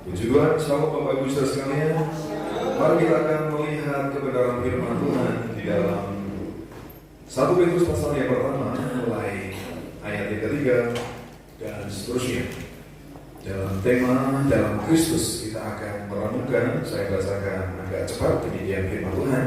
Puji Tuhan, selamat Bapak Ibu Saudara sekalian. Mari kita akan melihat kebenaran firman Tuhan di dalam 1 Petrus pasal yang pertama, mulai ayat yang ketiga dan seterusnya. Dalam tema dalam Kristus kita akan merenungkan, saya bacakan agak cepat demikian firman Tuhan.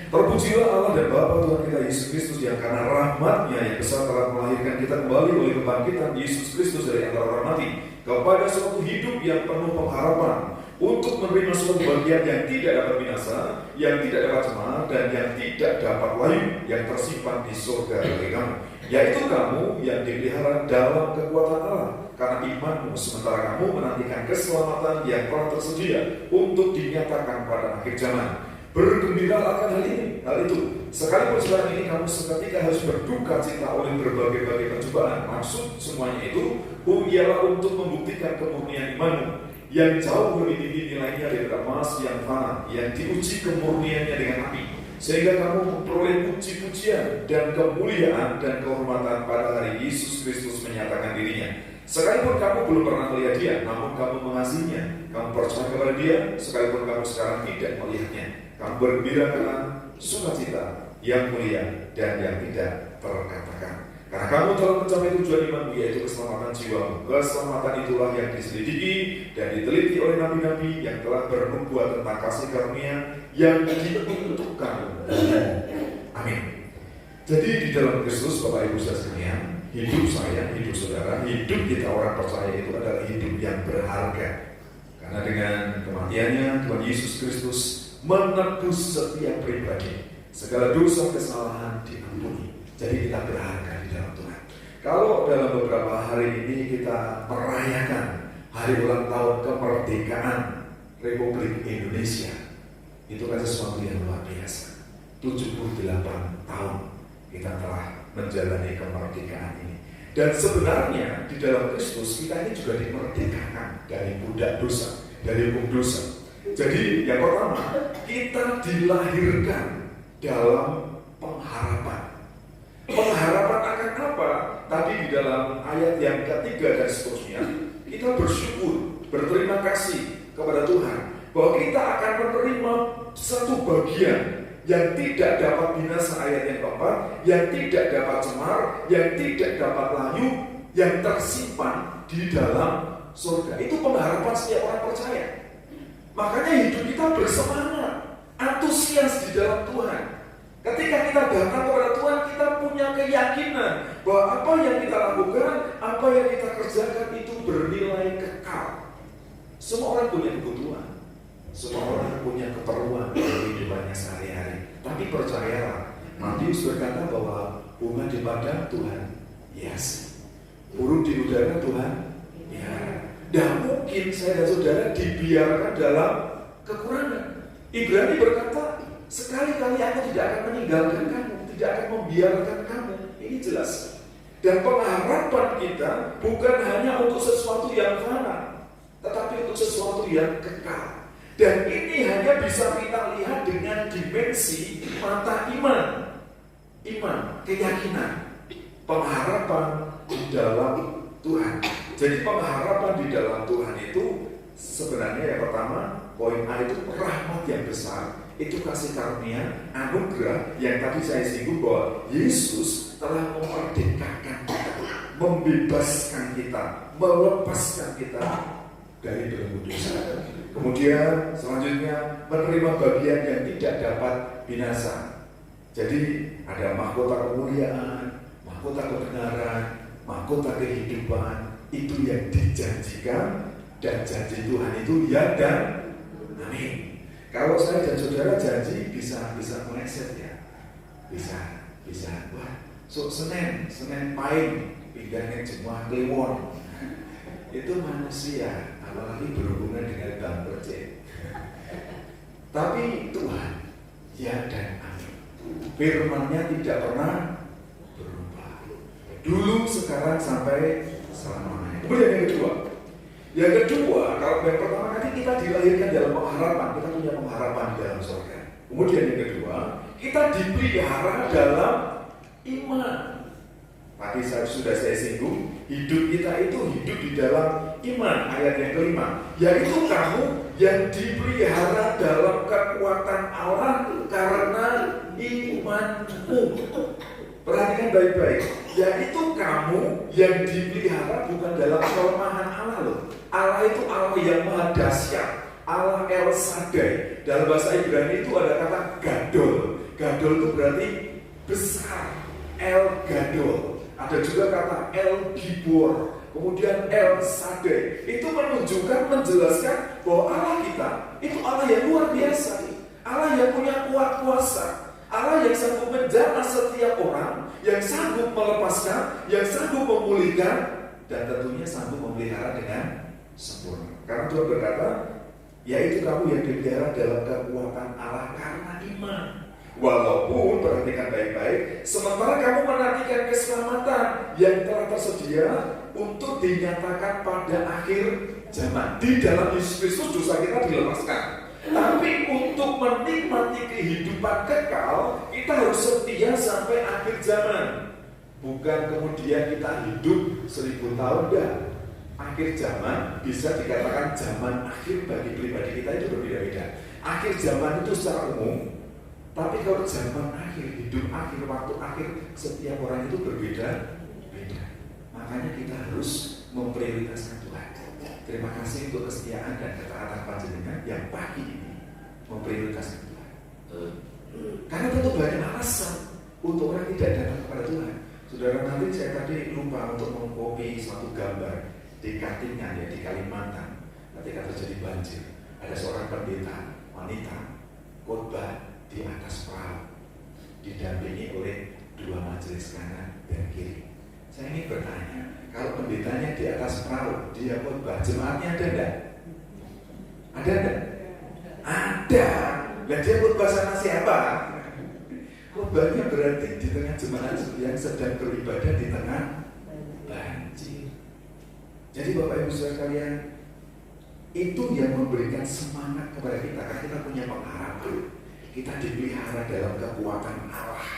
Terpujilah Allah dan Bapa Tuhan kita Yesus Kristus yang karena rahmat-Nya yang besar telah melahirkan kita kembali oleh kebangkitan Yesus Kristus dari antara orang mati kepada suatu hidup yang penuh pengharapan untuk menerima suatu bagian yang tidak dapat binasa, yang tidak dapat cemar, dan yang tidak dapat layu yang tersimpan di surga bagi kamu, yaitu kamu yang dipelihara dalam kekuatan Allah karena imanmu, sementara kamu menantikan keselamatan yang telah tersedia untuk dinyatakan pada akhir zaman. Bergembira akan hal itu. Sekalipun sekarang ini kamu seketika harus berduka cita oleh berbagai-bagai pencobaan. Maksud semuanya itu ialah untuk membuktikan kemurnian imanmu yang jauh lebih tinggi nilainya daripada emas yang fana, yang diuji kemurniannya dengan api, sehingga kamu memperoleh puji-pujian dan kemuliaan dan kehormatan pada hari Yesus Kristus menyatakan dirinya. Sekalipun kamu belum pernah melihat Dia, namun kamu mengasihinya, kamu percaya kepada Dia, sekalipun kamu sekarang tidak melihatnya. Kamu bergembira karena sukacita yang mulia dan yang tidak terkatakan. Karena kamu telah mencapai tujuan imanmu, yaitu keselamatan jiwamu. Keselamatan itulah yang diselidiki dan diteliti oleh nabi-nabi yang telah bernubuat tentang kasih karunia yang diuntukkan. Amin. Jadi di dalam Kristus, Bapak Ibu Saudara sekalian, hidup saya, hidup saudara, hidup kita orang percaya itu adalah hidup yang berharga. Karena dengan kematiannya Tuhan Yesus Kristus menebus setiap pribadi, segala dosa kesalahan diampuni. Jadi kita berharga di dalam Tuhan. Kalau dalam beberapa hari ini kita merayakan hari ulang tahun kemerdekaan Republik Indonesia, itu kan sesuatu yang luar biasa. 78 tahun kita telah menjalani kemerdekaan ini. Dan sebenarnya di dalam Kristus kita ini juga dimerdekakan dari budak dosa, dari hukum dosa. Jadi yang pertama, kita dilahirkan dalam pengharapan. Pengharapan akan apa? Tadi di dalam ayat yang ketiga dan seterusnya, kita bersyukur, berterima kasih kepada Tuhan bahwa kita akan menerima satu bagian yang tidak dapat binasa, ayat yang keempat, yang tidak dapat cemar, yang tidak dapat layu, yang tersimpan di dalam surga. Itu pengharapan setiap orang percaya. Makanya hidup kita bersemangat, antusias di dalam Tuhan. Ketika kita datang kepada Tuhan, kita punya keyakinan bahwa apa yang kita lakukan, apa yang kita kerjakan itu bernilai kekal. Semua orang punya kebutuhan, semua orang punya keperluan dalam kehidupannya sehari-hari. Tapi percayalah, Matius berkata bahwa bunga di padang Tuhan hiasi, burung di udara Tuhan biarkan. Dan mungkin saya dan saudara dibiarkan dalam kekurangan. Ibrani berkata, sekali-kali aku tidak akan meninggalkan kamu, tidak akan membiarkan kamu. Ini jelas. Dan pengharapan kita bukan hanya untuk sesuatu yang fana, tetapi untuk sesuatu yang kekal. Dan ini hanya bisa kita lihat dengan dimensi mata iman. Iman, keyakinan, pengharapan di dalam Tuhan. Jadi pengharapan di dalam Tuhan itu sebenarnya yang pertama, poin A itu rahmat yang besar. Itu kasih karunia, anugerah yang tadi saya singgung bahwa Yesus telah memerdekakan kita, membebaskan kita, melepaskan kita dari belenggu dosa. Kemudian selanjutnya menerima bagian yang tidak dapat binasa. Jadi ada mahkota kemuliaan, mahkota kebenaran, mahkota kehidupan. Itu yang dijanjikan, dan janji Tuhan itu ya dan amin. Kalau saya dan saudara janji bisa meleset ya, bisa. Wah, so Senin Pahing pindahnya Jemaah Kliwon. Itu manusia, apalagi berhubungan dengan Bang Percet. Tapi Tuhan ya dan amin. Firman-Nya tidak pernah berubah. Dulu, sekarang, sampai selamanya. Kemudian yang kedua, kalau yang pertama tadi kita dilahirkan dalam pengharapan, kita punya pengharapan di dalam surga. Kemudian yang kedua, kita dipelihara dalam iman. Tadi sudah saya singgung, hidup kita itu hidup di dalam iman. Ayat yang kelima, yaitu kamu yang dipelihara dalam kekuatan Allah karena imanmu. Perhatikan baik-baik, yaitu kamu yang dipelihara bukan dalam kelemahan Allah loh. Allah itu Allah yang maha dahsyat, Allah El Shaddai. Dalam bahasa Ibrani itu ada kata gadol. Gadol itu berarti besar, El Gadol. Ada juga kata El Gibor, kemudian El Shaddai. Itu menunjukkan, menjelaskan bahwa Allah kita itu Allah yang luar biasa, Allah yang punya kuat kuasa, Allah yang sanggup menjamah setiap orang, yang sanggup melepaskan, yang sanggup memulihkan, dan tentunya sanggup memelihara dengan sempurna. Karena Tuhan berkata, yaitu kamu yang dipelihara dalam kekuatan Allah karena iman. Walaupun, perhatikan baik-baik, sementara kamu menantikan keselamatan yang telah tersedia untuk dinyatakan pada akhir zaman. Di dalam Yesus Kristus dosa kita dilepaskan. Tapi untuk menikmati kehidupan kekal, kita harus setia sampai akhir zaman. Bukan kemudian kita hidup 1000 tahun dah. Akhir zaman bisa dikatakan zaman akhir bagi pribadi kita itu berbeda-beda. Akhir zaman itu secara umum. Tapi kalau zaman akhir, hidup akhir, waktu akhir, setiap orang itu berbeda-beda. Makanya kita harus memprioritaskan Tuhan. Terima kasih untuk kesetiaan dan ketaatan panjenengan yang pagi ini memprioritaskan Tuhan. Karena tentu banyak alasan untuk orang tidak datang kepada Tuhan. Saudara, nanti saya tadi lupa untuk mengcopy suatu gambar di Katingan, ya, di Kalimantan. Ketika terjadi banjir, ada seorang pendeta wanita khotbah di atas perahu, didampingi oleh 2 majelis kanan dan kiri. Saya ingin bertanya, kalau pendetanya di atas perahu, dia khotbah, jemaatnya ada enggak? Ada enggak? Ada. Dan dia khotbah sama siapa? Khotbahnya berarti di tengah jemaat yang sedang beribadah di tengah banjir. Jadi Bapak Ibu Saudara sekalian, itu yang memberikan semangat kepada kita, karena kita punya pengharapan. Kita dipelihara dalam kekuatan Allah.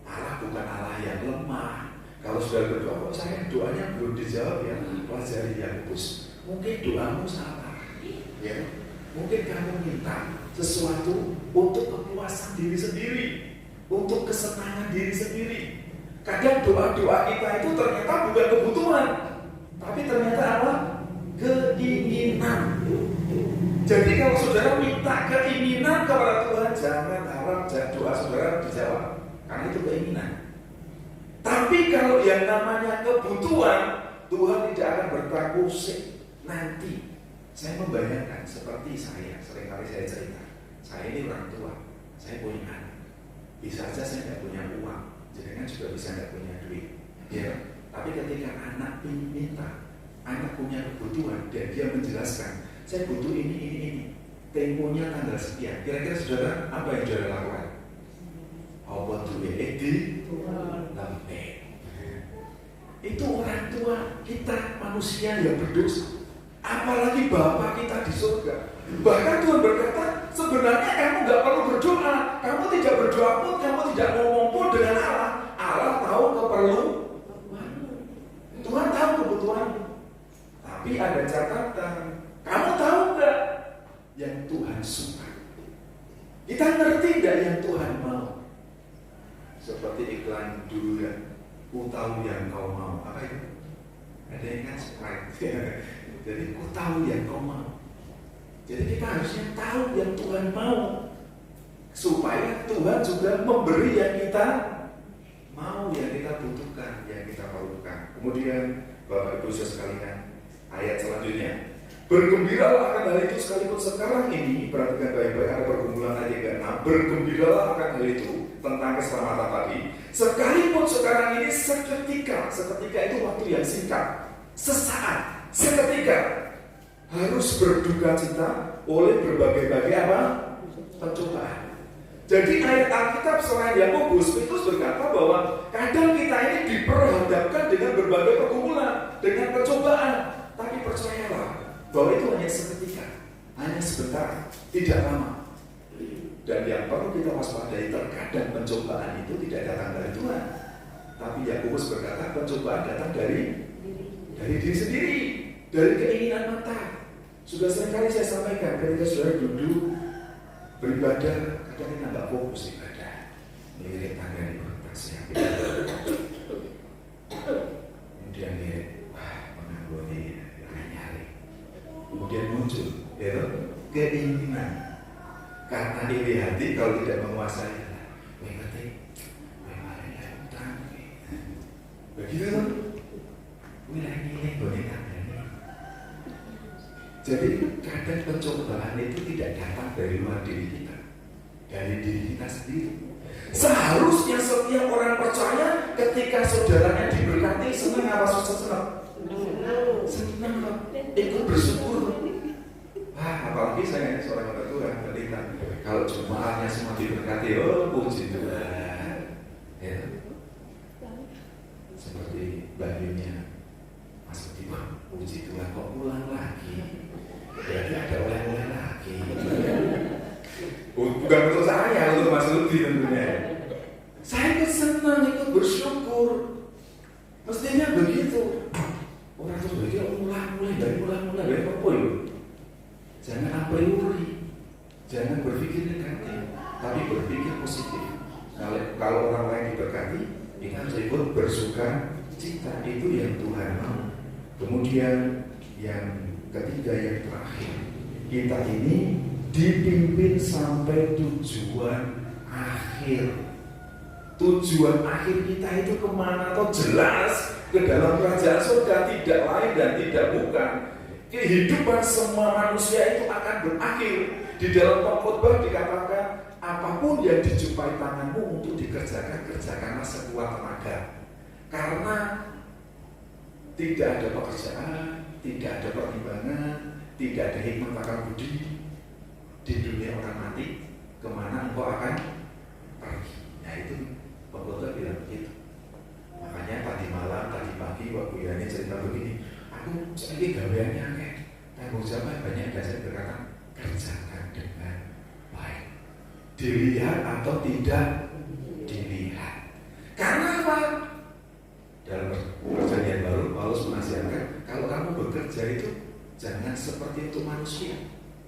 Allah bukan Allah yang lemah. Kalau sudah berdoa, kok saya doanya belum dijawab, ya, pelajari Yakobus. Mungkin doamu salah, ya. Mungkin kamu minta sesuatu untuk kepuasan diri sendiri, untuk kesenangan diri sendiri. Kadang doa-doa kita itu ternyata bukan kebutuhan, tapi ternyata apa? Keinginan. Jadi kalau saudara minta keinginan kepada Tuhan, jangan harap doa saudara dijawab, karena itu keinginan. Tapi kalau yang namanya kebutuhan, Tuhan tidak akan bertakusik. Nanti saya membayangkan seperti saya, seringkali saya cerita, saya ini orang tua, saya punya anak. Bisa saja saya tidak punya uang, jadi kan juga bisa tidak punya duit, ya. Tapi ketika anak minta, anak punya kebutuhan dan dia menjelaskan, saya butuh ini. Temponya tanggal sekian. Kira-kira saudara, apa yang saudara lakukan? Apa duwe di lempe. Itu orang tua kita, manusia yang berdosa. Apalagi Bapa kita di surga. Bahkan Tuhan berkata, sebenarnya kamu gak perlu berdoa. Kamu tidak berdoa pun, kamu tidak ngomong pun dengan Allah. Allah tahu keperluan. Tuhan tahu kebutuhanmu. Tapi ada catatan. Kamu tahu gak yang Tuhan suka? Kita ngerti gak yang Tuhan mau? Seperti iklan dulu ya, ku tahu yang kau mau. Apa itu? Ada yang kan Sprite. Jadi ku tahu yang kau mau. Jadi kita harusnya tahu yang Tuhan mau, supaya Tuhan juga memberi yang kita mau, yang kita butuhkan, yang kita perlukan. Kemudian Bapak Ibu sekalian, ayat selanjutnya, bergembiralah akan hal itu sekalipun sekarang ini. Perhatikan baik-baik, ada pergumulan ayat yang ke-6. Bergembiralah akan hal itu, tentang keselamatan tadi, sekalipun sekarang ini seketika itu waktu yang singkat, sesaat, seketika, harus berduka cita oleh berbagai-bagai apa? Pencobaan. Jadi ayat Alkitab selain Yakobus itu berkata bahwa kadang kita ini diperhadapkan dengan berbagai pergumulan, dengan pencobaan. Tapi percayalah bahwa itu hanya seketika, hanya sebentar, tidak lama. Dan yang perlu kita waspadai, terkadang pencobaan itu tidak datang dari Tuhan. Tapi Yakobus berkata pencobaan datang dari diri sendiri. dari keinginan mata. Sudah seringkali saya sampaikan ketika saudara duduk beribadah, kadang kita nggak fokus ibadah, lirik tangga di bertasnya, kemudian lirik, wah pengangguran ini nyari, kemudian muncul, ya, keinginan, karena iri hati kalau tidak menguasai, begitu kan? Wilayah boneka. Jadi kadang pencobaan itu tidak datang dari luar diri kita, dari diri kita sendiri. Seharusnya setiap orang percaya ketika saudaranya diberkati senang apa susah senang? Senang kok, ikut bersyukur. Apalagi saya seorang orang tua ketika kalau jemaatnya semua diberkati, oh puji Tuhan. Ya. Seperti bajunya Mas Budi, puji Tuhan kok pulang lagi, berarti ada oleh-oleh lagi. Bukan untuk saya, untuk Mas Budi tentunya. Saya ikut senang, ikut bersyukur. Mestinya begitu. Orang itu begitu mulai dari apa itu? Jangan a priori, jangan berpikir negatif, tapi berpikir positif. Kalau orang lain diberkati, kita harus ikut bersuka cita, itu yang Tuhan mau. Kemudian yang ketiga, yang terakhir, kita ini dipimpin sampai tujuan akhir. Tujuan akhir kita itu kemana? Atau jelas ke dalam kerajaan surga, tidak lain dan tidak bukan. Kehidupan semua manusia itu akan berakhir. Di dalam pengkhotbah dikatakan, apapun yang dijumpai tanganmu untuk dikerjakan, kerjakanlah sekuat tenaga. Karena tidak ada pekerjaan, tidak ada pertimbangan, tidak ada hikmat akal budi. Di dunia orang mati, kemana engkau akan pergi? Nah itu pengkhotbah bilang begitu. Makanya tadi malam, tadi pagi waktu Yani cerita begini, aku lagi gaweannya kayak tanggung jawab banyak, dan saya berkata kerjakan dengan baik. Dilihat atau tidak dilihat. Karena apa? Dalam perjanjian baru Paulus menasihatkan, kalau kamu bekerja itu jangan seperti untuk manusia,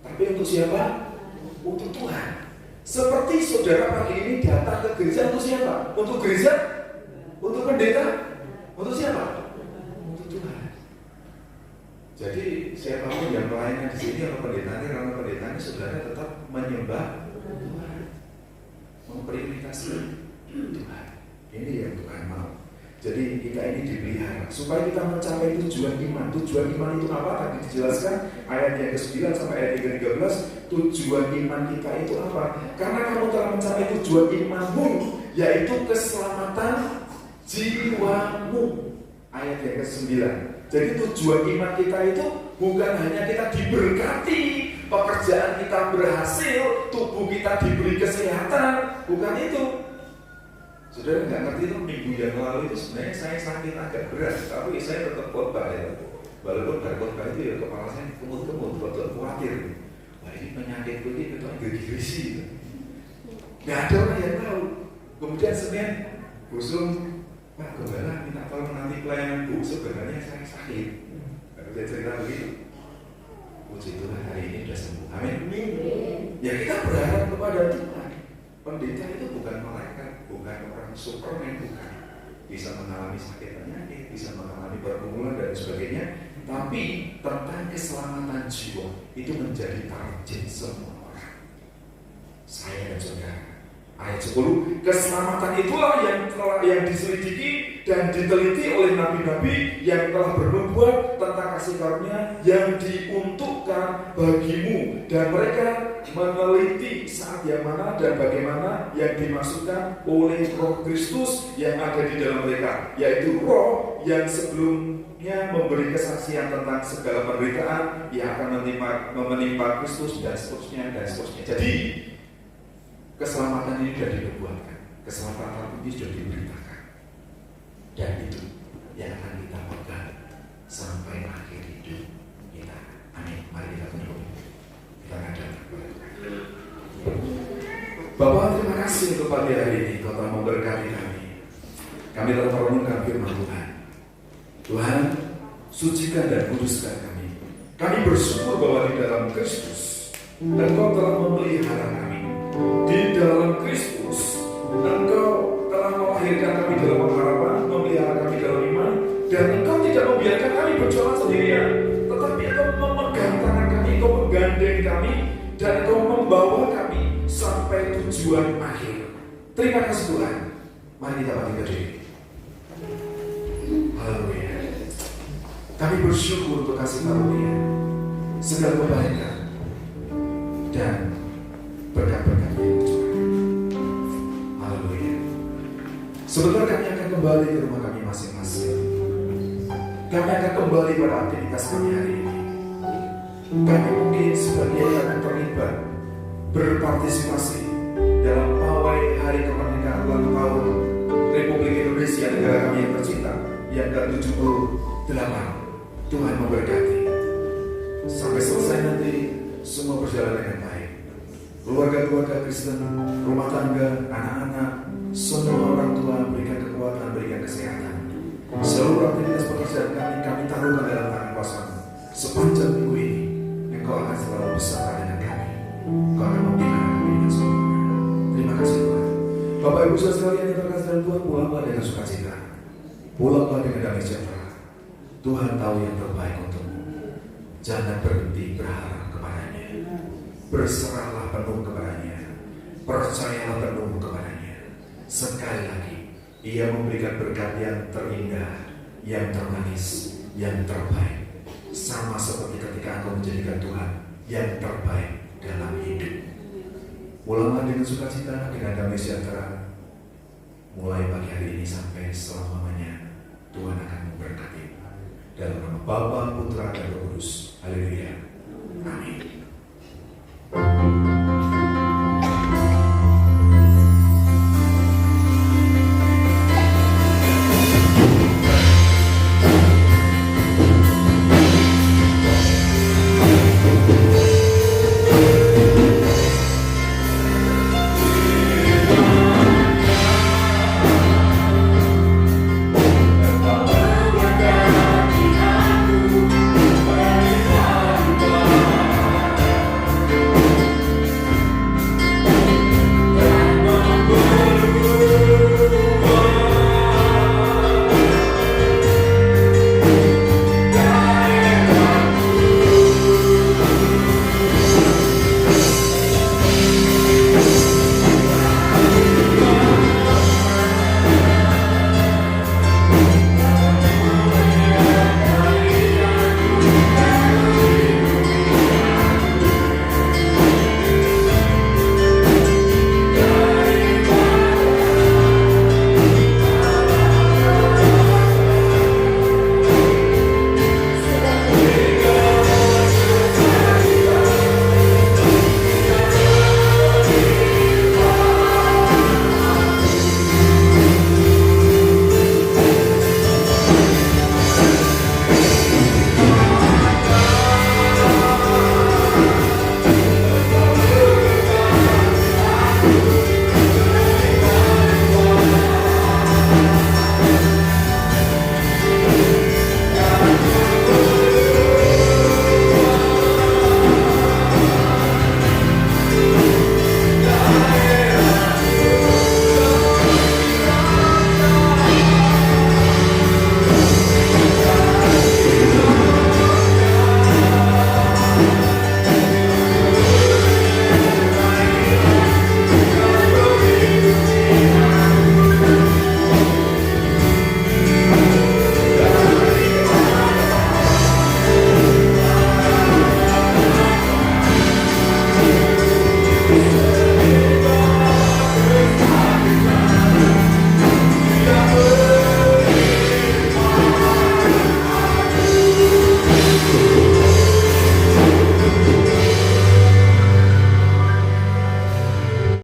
tapi untuk siapa? Untuk Tuhan. Seperti saudara pagi ini datang ke gereja untuk siapa? Untuk gereja? Untuk pendeta? Untuk siapa? Untuk Tuhan. Jadi siapapun yang pelayanan di sini, kalau pendetanya saudara tetap menyembah Tuhan, memprioritaskan Tuhan. Ini yang Tuhan mau. Jadi kita ini dipelihara supaya kita mencapai tujuan iman. Tujuan iman itu apa? Tadi dijelaskan ayat yang ke-9 sampai ayat yang ke-13. Tujuan iman kita itu apa? Karena kamu telah mencapai tujuan imanmu, yaitu keselamatan jiwamu. Ayat yang ke-9. Jadi tujuan iman kita itu bukan hanya kita diberkati, pekerjaan kita berhasil, tubuh kita diberi kesehatan, bukan itu. Saudara nggak ngerti itu, minggu yang lalu itu sebenarnya saya sakit agak berat, tapi saya tetap khotbah ya. Walaupun khotbah itu ya kepala saya kemut-kemut, betul khawatir. Wah ini penyakit ini betul gerisi. Nggak ada orang yang tahu. Kemudian Senin busung, Pak Gembala minta tolong nanti pelayanan Bu, sebenarnya saya sakit. Baru dia cerita begitu. Puji Tuhan hari ini sudah sembuh. Amin. Ya kita berharap kepada Tuhan. Pendeta itu bukan malaikat, bukan orang Superman, bukan. Bisa mengalami sakit penyakit, bisa mengalami pergumulan dan sebagainya. Tapi tentang keselamatan jiwa itu menjadi target semua orang. Saya dan saudara. Ayat 10, keselamatan itulah yang diselidiki dan diteliti oleh nabi-nabi yang telah bernubuat tentang kasih karunia yang diuntukkan bagimu, dan mereka meneliti saat yang mana dan bagaimana yang dimaksudkan oleh Roh Kristus yang ada di dalam mereka, yaitu Roh yang sebelumnya memberi kesaksian tentang segala penderitaan yang akan menimpa Kristus dan seterusnya dan seterusnya. Jadi keselamatan ini sudah dinubuatkan, keselamatan ini sudah diberitakan, dan itu yang akan kita pegang sampai akhir hidup kita. Amin. Mari kita tunduk, kita hadap kepada Tuhan. Bapak, terima kasih untuk pagi hari ini, Kau telah memberkati kami. Kami telah merenungkan firman Tuhan. Tuhan, sucikan dan kuduskan kami Kami bersyukur bahwa di dalam Kristus Engkau telah memelihara kami. Di dalam Kristus Engkau telah melahirkan kami dalam pengharapan, memelihara kami dalam iman, dan Engkau tidak membiarkan kami berjalan sendirian, tetapi Engkau memegang tangan kami, Engkau menggandeng kami, dan Engkau membawa kami sampai tujuan akhir. Terima kasih Tuhan. Mari kita bangkit berdiri. Haleluya. Kami bersyukur untuk kasih karunia, segala kebaikan, dan berkat-berkat yang bercurah. Haleluya. Sebentar kami akan kembali ke rumah kami masing-masing. Kami akan kembali pada aktivitas kami hari ini. Kami mungkin sebagian akan terlibat berpartisipasi dalam pawai hari kemerdekaan ulang tahun Republik Indonesia, negara kami yang tercinta, yang ke-78. Tuhan memberkati. Sampai selesai nanti semua berjalan dengan baik. Keluarga-keluarga Kristen, rumah tangga, anak-anak, semua orang tua berikan kekuatan, berikan kesehatan. Seluruh aktivitas pekerjaan kami taruhkan dalam tangan kuasa-Mu. Sepanjang minggu ini Engkau akan selalu bersama dengan kami. Engkau akan membina kami dengan sempurna. Terima kasih Tuhan. Bapak Ibu Saudara sekalian yang terkasih dalam Tuhan, pulanglah dengan sukacita, pulanglah dengan damai sejahtera. Tuhan tahu yang terbaik untukmu. Jangan berhenti berharap kepadanya. Berserahlah penuh kepadanya. Percayalah penuh kepadanya. Sekali lagi, Ia memberikan berkat yang terindah, yang termanis, yang terbaik. Sama seperti ketika engkau menjadikan Tuhan yang terbaik dalam hidup. Pulanglah dengan sukacita, dengan damai sejahtera. Mulai pagi hari ini sampai selama-lamanya, Tuhan akan memberkati. Dalam nama Bapa, Putra, dan Roh Kudus. Haleluya. Amin.